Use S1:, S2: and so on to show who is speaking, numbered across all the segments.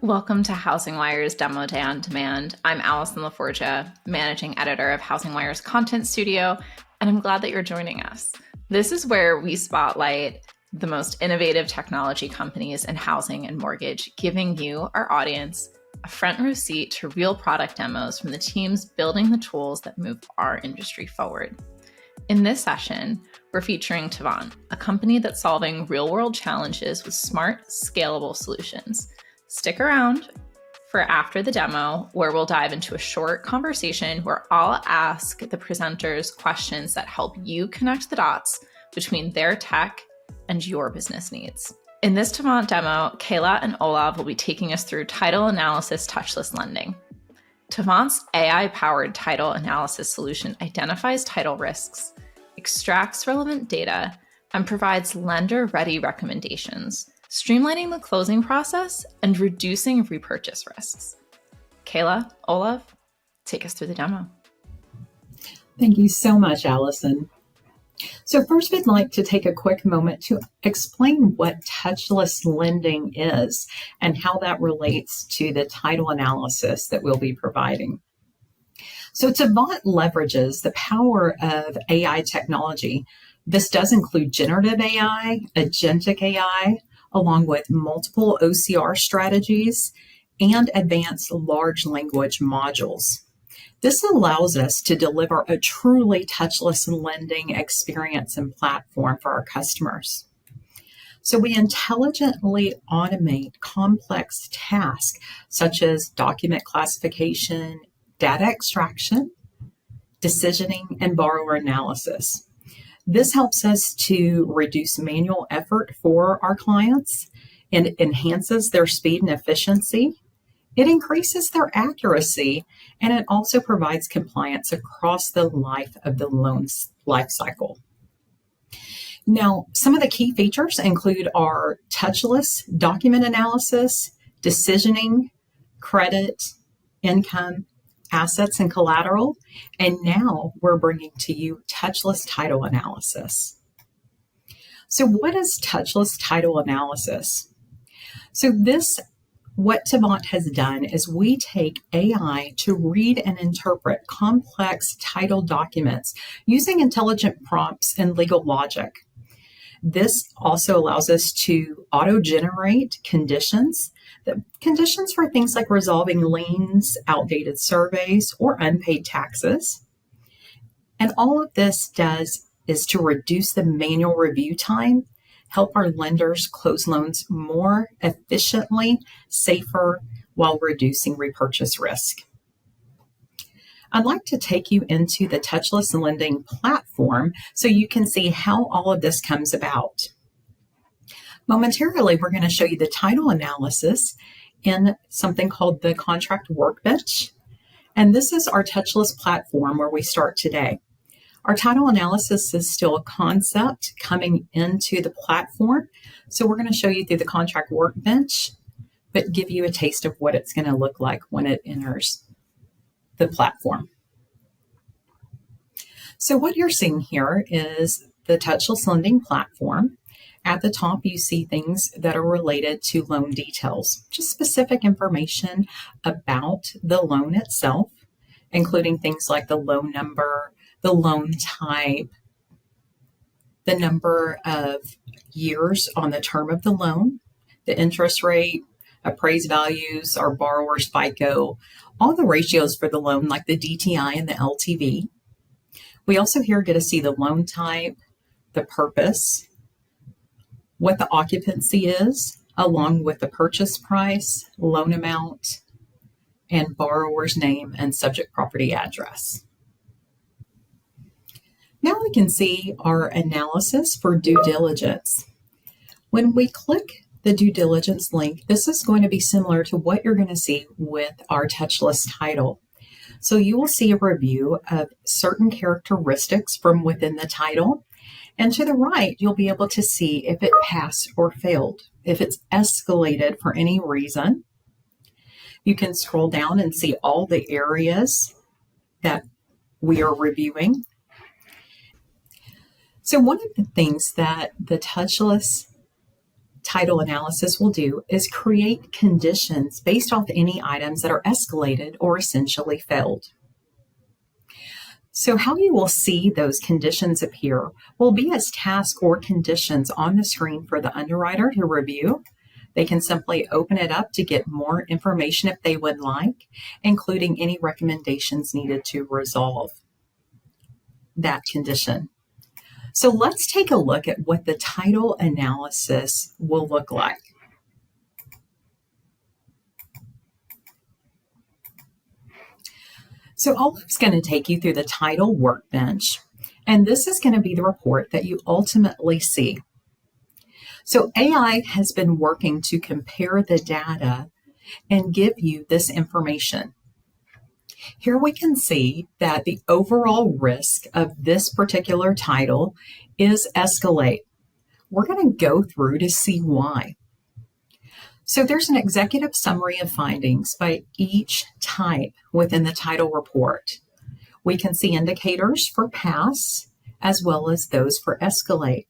S1: Welcome to Housing Wire's Demo Day on Demand. I'm Allison LaForgia, managing editor of Housing Wire's Content Studio, and I'm glad that you're joining us. This is where we spotlight the most innovative technology companies in housing and mortgage, giving you, our audience, a front row seat to real product demos from the teams building the tools that move our industry forward. In this session, we're featuring Tavant, a company that's solving real-world challenges with smart, scalable solutions. Stick around for after the demo, where we'll dive into a short conversation where I'll ask the presenters questions that help you connect the dots between their tech and your business needs. In this Tavant demo, Kayla and Olav will be taking us through title analysis touchless lending. Tavant's AI-powered title analysis solution identifies title risks, extracts relevant data, and provides lender-ready recommendations, streamlining the closing process and reducing repurchase risks. Kayla, Olav, take us through the demo.
S2: Thank you so much, Allison. So first, we'd like to take a quick moment to explain what touchless lending is and how that relates to the title analysis that we'll be providing. So Tavant leverages the power of AI technology. This does include generative AI, agentic AI, along with multiple OCR strategies and advanced large language modules. This allows us to deliver a truly touchless lending experience and platform for our customers. So we intelligently automate complex tasks such as document classification, data extraction, decisioning, and borrower analysis. This helps us to reduce manual effort for our clients and enhances their speed and efficiency. It increases their accuracy, and it also provides compliance across the life of the loan's life cycle. Now, some of the key features include our touchless document analysis, decisioning, credit, income, assets, and collateral, and now we're bringing to you touchless title analysis. So what is touchless title analysis? So what Tavant has done is we take AI to read and interpret complex title documents using intelligent prompts and legal logic. This also allows us to auto-generate conditions for things like resolving liens, outdated surveys, or unpaid taxes. And all of this does is to reduce the manual review time, help our lenders close loans more efficiently, safer, while reducing repurchase risk. I'd like to take you into the touchless lending platform so you can see how all of this comes about. Momentarily, we're going to show you the title analysis in something called the contract workbench. And this is our touchless platform where we start today. Our title analysis is still a concept coming into the platform. So we're going to show you through the contract workbench, but give you a taste of what it's going to look like when it enters the platform. So what you're seeing here is the touchless lending platform. At the top, you see things that are related to loan details, just specific information about the loan itself, including things like the loan number, the loan type, the number of years on the term of the loan, the interest rate, appraised values, our borrower's FICO, all the ratios for the loan, like the DTI and the LTV. We also here get to see the loan type, the purpose, what the occupancy is, along with the purchase price, loan amount, and borrower's name and subject property address. Now we can see our analysis for due diligence. When we click the due diligence link, this is going to be similar to what you're going to see with our touchless title. So you will see a review of certain characteristics from within the title. And to the right, you'll be able to see if it passed or failed, if it's escalated for any reason. You can scroll down and see all the areas that we are reviewing. So one of the things that the touchless title analysis will do is create conditions based off any items that are escalated or essentially failed. So how you will see those conditions appear will be as tasks or conditions on the screen for the underwriter to review. They can simply open it up to get more information if they would like, including any recommendations needed to resolve that condition. So let's take a look at what the title analysis will look like. So Olive's going to take you through the title workbench, and this is going to be the report that you ultimately see. So AI has been working to compare the data and give you this information. Here we can see that the overall risk of this particular title is escalate. We're going to go through to see why. So there's an executive summary of findings by each type within the title report. We can see indicators for pass as well as those for escalate.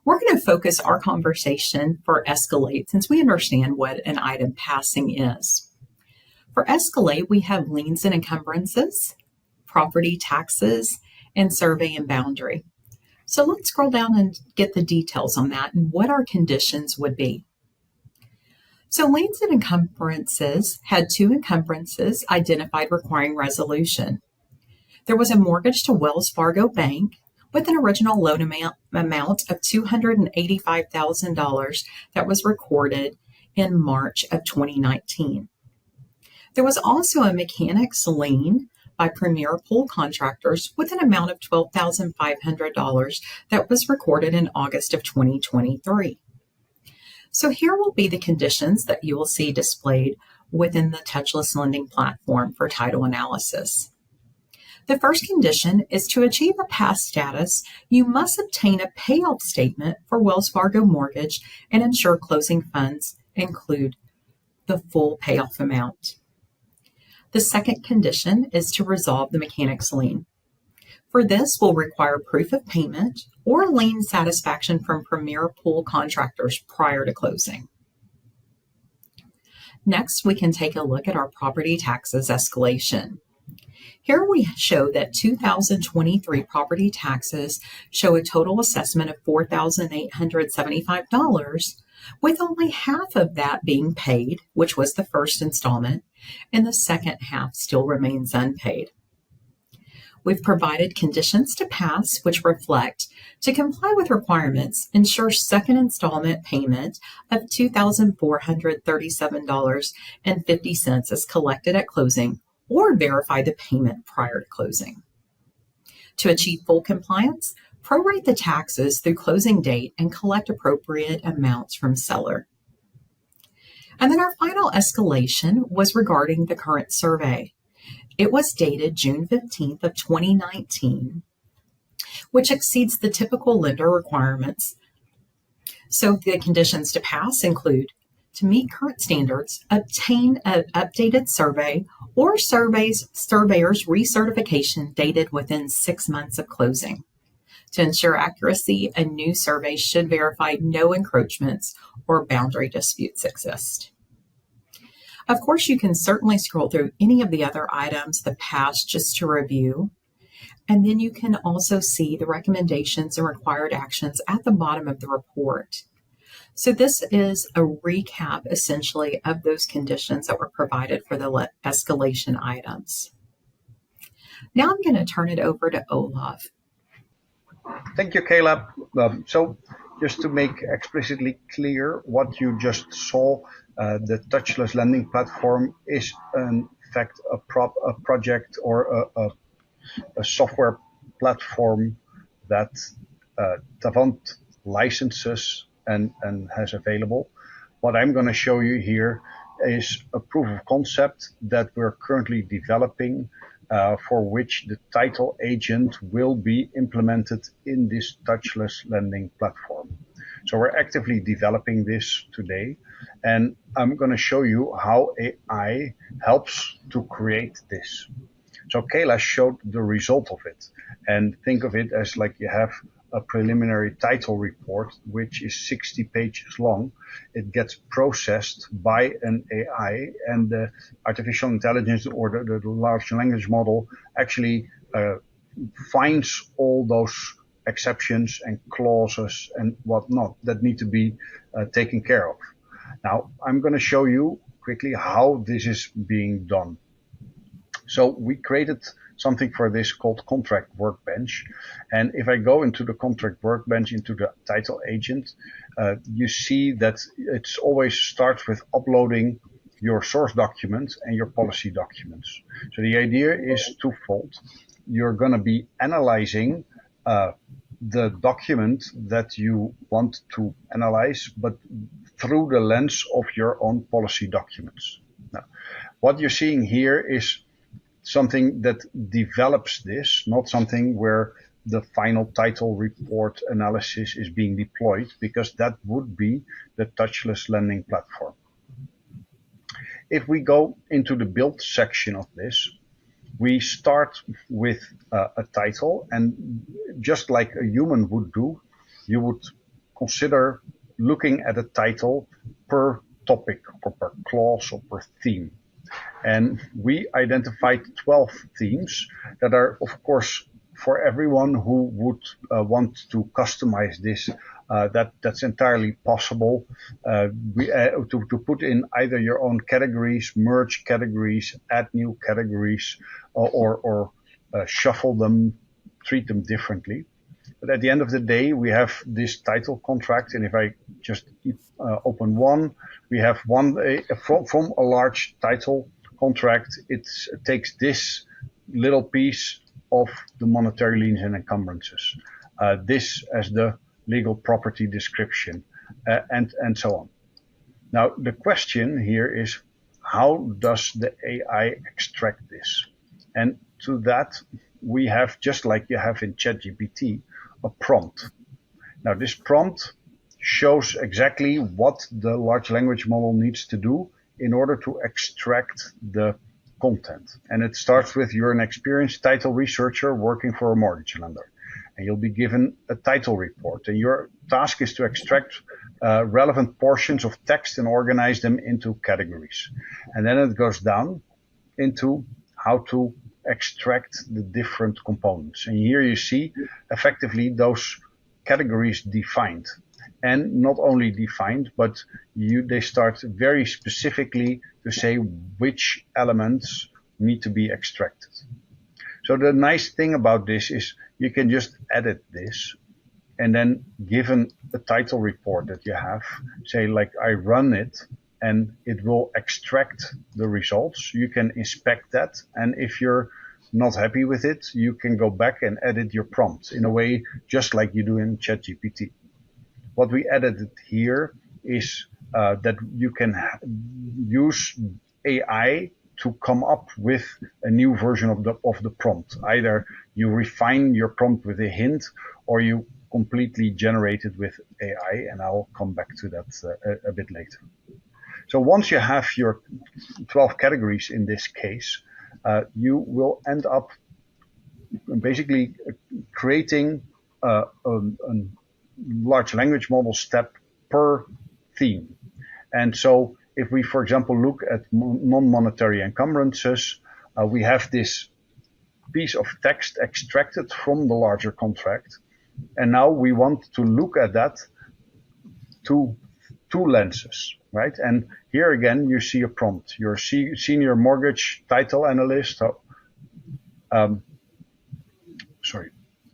S2: We're going to focus our conversation for escalate since we understand what an item passing is. For escalate, we have liens and encumbrances, property taxes, and survey and boundary. So let's scroll down and get the details on that and what our conditions would be. So liens and encumbrances had 2 encumbrances identified requiring resolution. There was a mortgage to Wells Fargo Bank with an original loan amount of $285,000 that was recorded in March of 2019. There was also a mechanics lien by Premier Pool Contractors with an amount of $12,500 that was recorded in August of 2023. So here will be the conditions that you will see displayed within the Touchless lending platform for title analysis. The first condition is to achieve a pass status, you must obtain a payoff statement for Wells Fargo mortgage and ensure closing funds include the full payoff amount. The second condition is to resolve the mechanics lien. For this, we'll require proof of payment or lien satisfaction from Premier Pool Contractors prior to closing. Next, we can take a look at our property taxes escalation. Here we show that 2023 property taxes show a total assessment of $4,875, with only half of that being paid, which was the first installment, and the second half still remains unpaid. We've provided conditions to pass, which reflect to comply with requirements, ensure second installment payment of $2,437.50 is collected at closing, or verify the payment prior to closing. To achieve full compliance, prorate the taxes through closing date and collect appropriate amounts from seller. And then our final escalation was regarding the current survey. It was dated June 15th of 2019, which exceeds the typical lender requirements. So the conditions to pass include to meet current standards, obtain an updated survey or surveyor's recertification dated within 6 months of closing. To ensure accuracy, a new survey should verify no encroachments or boundary disputes exist. Of course, you can certainly scroll through any of the other items, the past, just to review. And then you can also see the recommendations and required actions at the bottom of the report. So this is a recap, essentially, of those conditions that were provided for the escalation items. Now I'm going to turn it over to Olaf.
S3: Thank you, Caleb. So just to make explicitly clear what you just saw, the Touchless lending platform is in fact a project or a software platform that Tavant licenses and has available. What I'm going to show you here is a proof of concept that we're currently developing for which the title agent will be implemented in this touchless lending platform. So we're actively developing this today, and I'm going to show you how AI helps to create this. So Kayla showed the result of it, and think of it as like you have a preliminary title report, which is 60 pages long. It gets processed by an AI, and the artificial intelligence or the large language model actually finds all those exceptions and clauses and whatnot that need to be taken care of. Now, I'm going to show you quickly how this is being done. So we created something for this called contract workbench. And if I go into the contract workbench, into the title agent, you see that it's always starts with uploading your source document and your policy documents. So the idea is twofold. You're going to be analyzing the document that you want to analyze, but through the lens of your own policy documents. Now, what you're seeing here is something that develops this, not something where the final title report analysis is being deployed, because that would be the touchless lending platform. If we go into the build section of this, we start with a title, and just like a human would do, you would consider looking at a title per topic or per clause or per theme. And we identified 12 themes that are, of course, for everyone who would want to customize this, that's entirely possible. To put in either your own categories, merge categories, add new categories, or shuffle them, treat them differently. But at the end of the day, we have this title contract, and if I just open one, we have one from a large title contract. It takes this little piece of the monetary liens and encumbrances, this as the legal property description, and so on. Now, the question here is, how does the AI extract this? And to that, we have, just like you have in ChatGPT, a prompt. Now, this prompt shows exactly what the large language model needs to do in order to extract the content. And it starts with, you're an experienced title researcher working for a mortgage lender, and you'll be given a title report, and your task is to extract relevant portions of text and organize them into categories. And then it goes down into how to extract the different components. And here you see effectively those categories defined. And not only defined, but they start very specifically to say which elements need to be extracted. So the nice thing about this is you can just edit this, and then given the title report that you have, say like I run it, and it will extract the results. You can inspect that, and if you're not happy with it, you can go back and edit your prompt in a way just like you do in ChatGPT. What we added here is that you can use AI to come up with a new version of the prompt. Either you refine your prompt with a hint, or you completely generate it with AI, and I'll come back to that a bit later. So once you have your 12 categories in this case, you will end up basically creating a large language model step per theme. And so if we, for example, look at non-monetary encumbrances, we have this piece of text extracted from the larger contract. And now we want to look at that to two lenses, right? And here again, you see a prompt. You're a senior mortgage title analyst.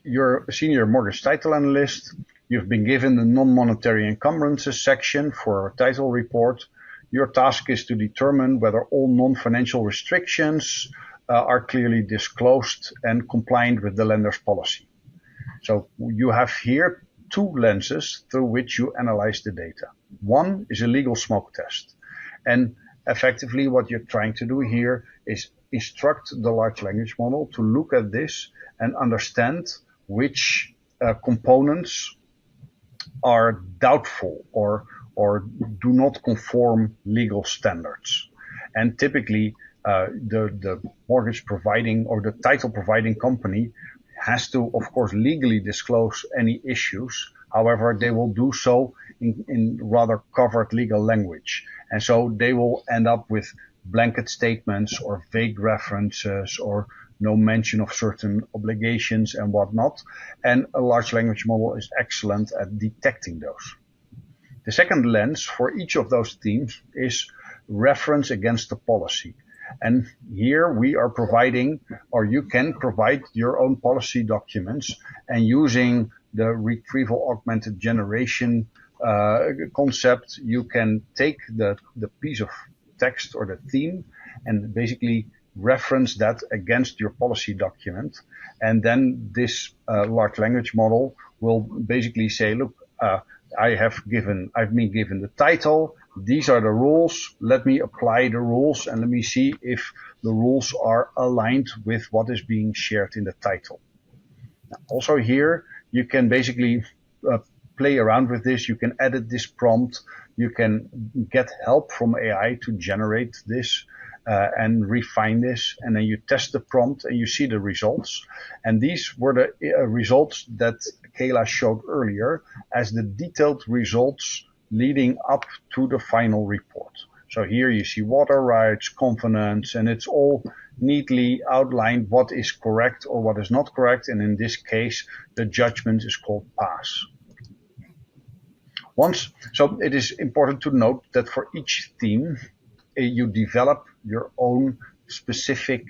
S3: You're a senior mortgage title analyst. You've been given the non-monetary encumbrances section for a title report. Your task is to determine whether all non-financial restrictions are clearly disclosed and compliant with the lender's policy. So you have here two lenses through which you analyze the data. One is a legal smoke test. And effectively what you're trying to do here is instruct the large language model to look at this and understand which components are doubtful or do not conform legal standards. And typically the mortgage providing or the title providing company has to, of course, legally disclose any issues. However, they will do so in rather covered legal language. And so they will end up with blanket statements or vague references or no mention of certain obligations and whatnot. And a large language model is excellent at detecting those. The second lens for each of those themes is reference against the policy. And here we are providing, or you can provide your own policy documents, and using the retrieval augmented generation concept, you can take the piece of text or the theme and basically reference that against your policy document. And then this large language model will basically say, look, I've been given the title. These are the rules. Let me apply the rules and let me see if the rules are aligned with what is being shared in the title. Now, also here, you can basically play around with this. You can edit this prompt. You can get help from AI to generate this and refine this. And then you test the prompt and you see the results. And these were the results that Kayla showed earlier as the detailed results leading up to the final report. So here you see water rights, covenants, and it's all neatly outlined what is correct or what is not correct. And in this case, the judgment is called pass. So it is important to note that for each theme, you develop your own specific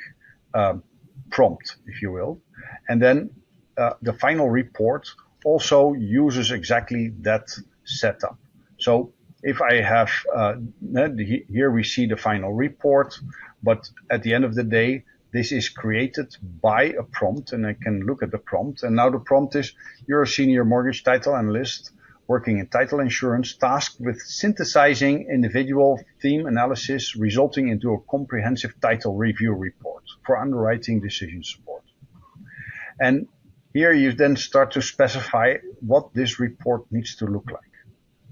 S3: prompt, if you will. And then the final report also uses exactly that setup. So if I have, here we see the final report, but at the end of the day, this is created by a prompt, and I can look at the prompt. And now the prompt is, you're a senior mortgage title analyst working in title insurance, tasked with synthesizing individual theme analysis, resulting into a comprehensive title review report for underwriting decision support. And here you then start to specify what this report needs to look like.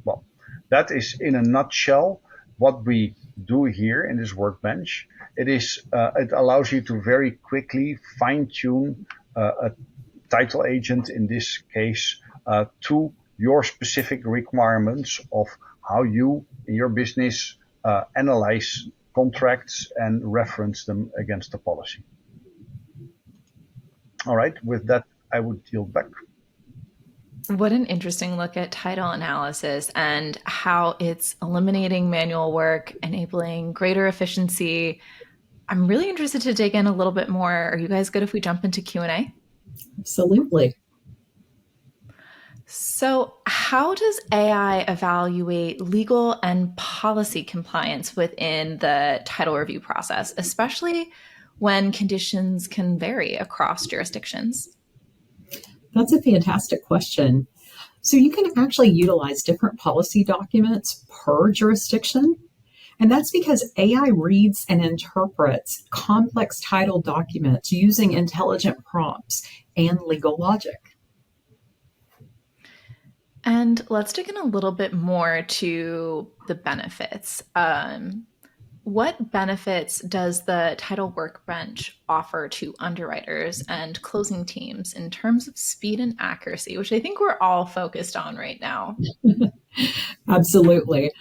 S3: Well, that is in a nutshell what we do here in this workbench. It allows you to very quickly fine-tune a title agent, in this case, to your specific requirements of how you, in your business, analyze contracts and reference them against the policy. All right, with that, I would yield back.
S1: What an interesting look at title analysis and how it's eliminating manual work, enabling greater efficiency. I'm really interested to dig in a little bit more. Are you guys good if we jump into Q&A?
S2: Absolutely.
S1: So how does AI evaluate legal and policy compliance within the title review process, especially when conditions can vary across jurisdictions?
S2: That's a fantastic question. So you can actually utilize different policy documents per jurisdiction. And that's because AI reads and interprets complex title documents using intelligent prompts and legal logic.
S1: And let's dig in a little bit more to the benefits. What benefits does the title workbench offer to underwriters and closing teams in terms of speed and accuracy, which I think we're all focused on right now?
S2: Absolutely.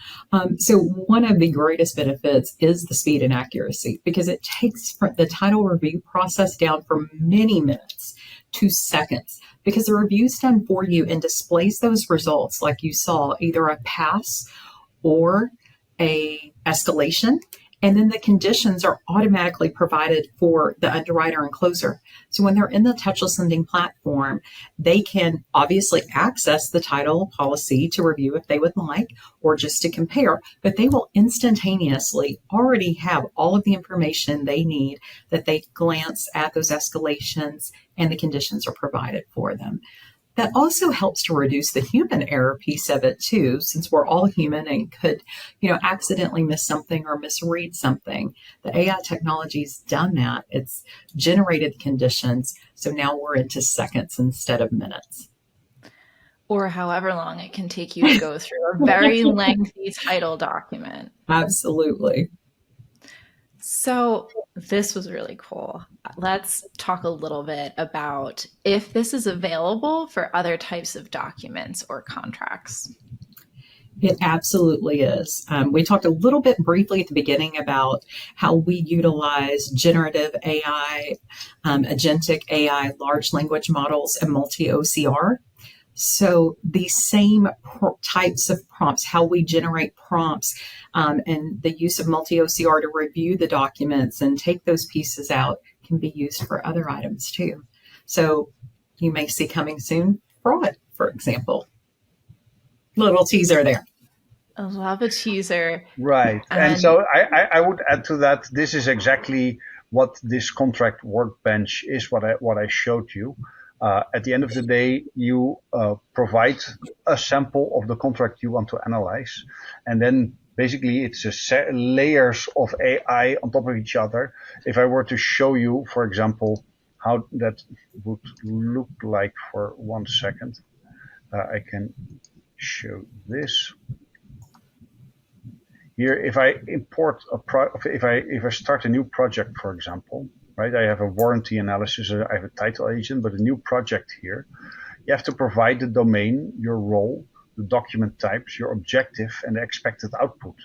S2: So one of the greatest benefits is the speed and accuracy, because it takes the title review process down from many minutes to seconds, because the review is done for you and displays those results like you saw, either a pass or a escalation. And then the conditions are automatically provided for the underwriter and closer. So when they're in the Touchless lending platform, they can obviously access the title policy to review if they would like, or just to compare, but they will instantaneously already have all of the information they need, that they glance at those escalations and the conditions are provided for them. That also helps to reduce the human error piece of it too, since we're all human and could, accidentally miss something or misread something. The AI technology's done that. It's generated conditions. So now we're into seconds instead of minutes.
S1: Or however long it can take you to go through a very lengthy title document.
S2: Absolutely.
S1: So This was really cool. Let's talk a little bit about if this is available for other types of documents or contracts.
S2: It absolutely is. We talked a little bit briefly at the beginning about how we utilize generative AI, agentic AI, large language models, and multi-OCR. So these same types of prompts, how we generate prompts, and the use of multi-OCR to review the documents and take those pieces out can be used for other items too. So you may see coming soon fraud, for example. Little teaser there.
S1: I love a teaser.
S3: Right. And so I would add to that, this is exactly what this contract workbench is, what I showed you. At the end of the day, you provide a sample of the contract you want to analyze. And then basically it's layers of AI on top of each other. If I were to show you, for example, how that would look like for 1 second, I can show this. Here, if I import if I start a new project, for example, right? I have a warranty analysis, I have a title agent, but a new project here, you have to provide the domain, your role, the document types, your objective, and the expected output.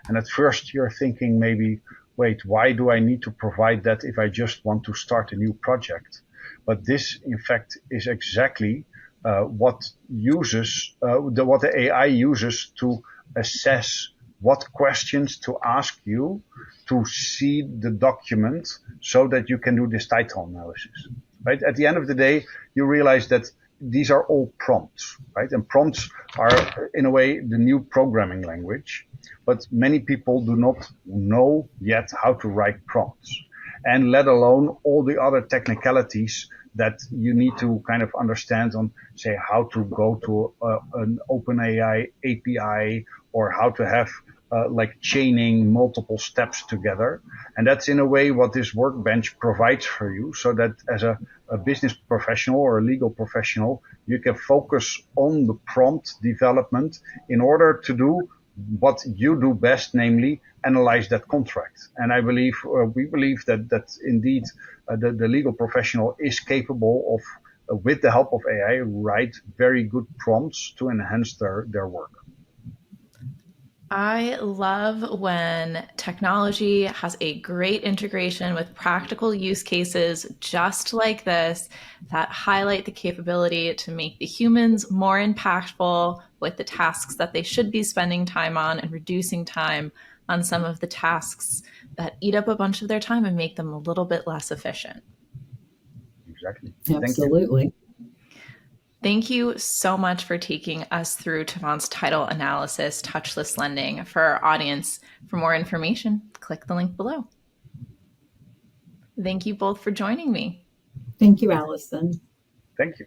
S3: And at first you're thinking maybe, wait, why do I need to provide that if I just want to start a new project? But this, in fact, is exactly what the AI uses to assess what questions to ask you to see the document so that you can do this title analysis, right? At the end of the day, you realize that these are all prompts, right? And prompts are, in a way, the new programming language, but many people do not know yet how to write prompts, and let alone all the other technicalities that you need to kind of understand on, say, how to go to an OpenAI API, or how to have like chaining multiple steps together. And that's in a way what this workbench provides for you, so that as a business professional or a legal professional, you can focus on the prompt development in order to do what you do best, namely analyze that contract. And I believe, we believe that indeed the legal professional is capable of, with the help of AI, write very good prompts to enhance their work.
S1: I love when technology has a great integration with practical use cases just like this that highlight the capability to make the humans more impactful with the tasks that they should be spending time on, and reducing time on some of the tasks that eat up a bunch of their time and make them a little bit less efficient.
S3: Exactly.
S2: Absolutely.
S1: Thank you so much for taking us through Tavant's title analysis, touchless lending. For our audience, for more information, click the link below. Thank you both for joining me.
S2: Thank you, Allison.
S3: Thank you.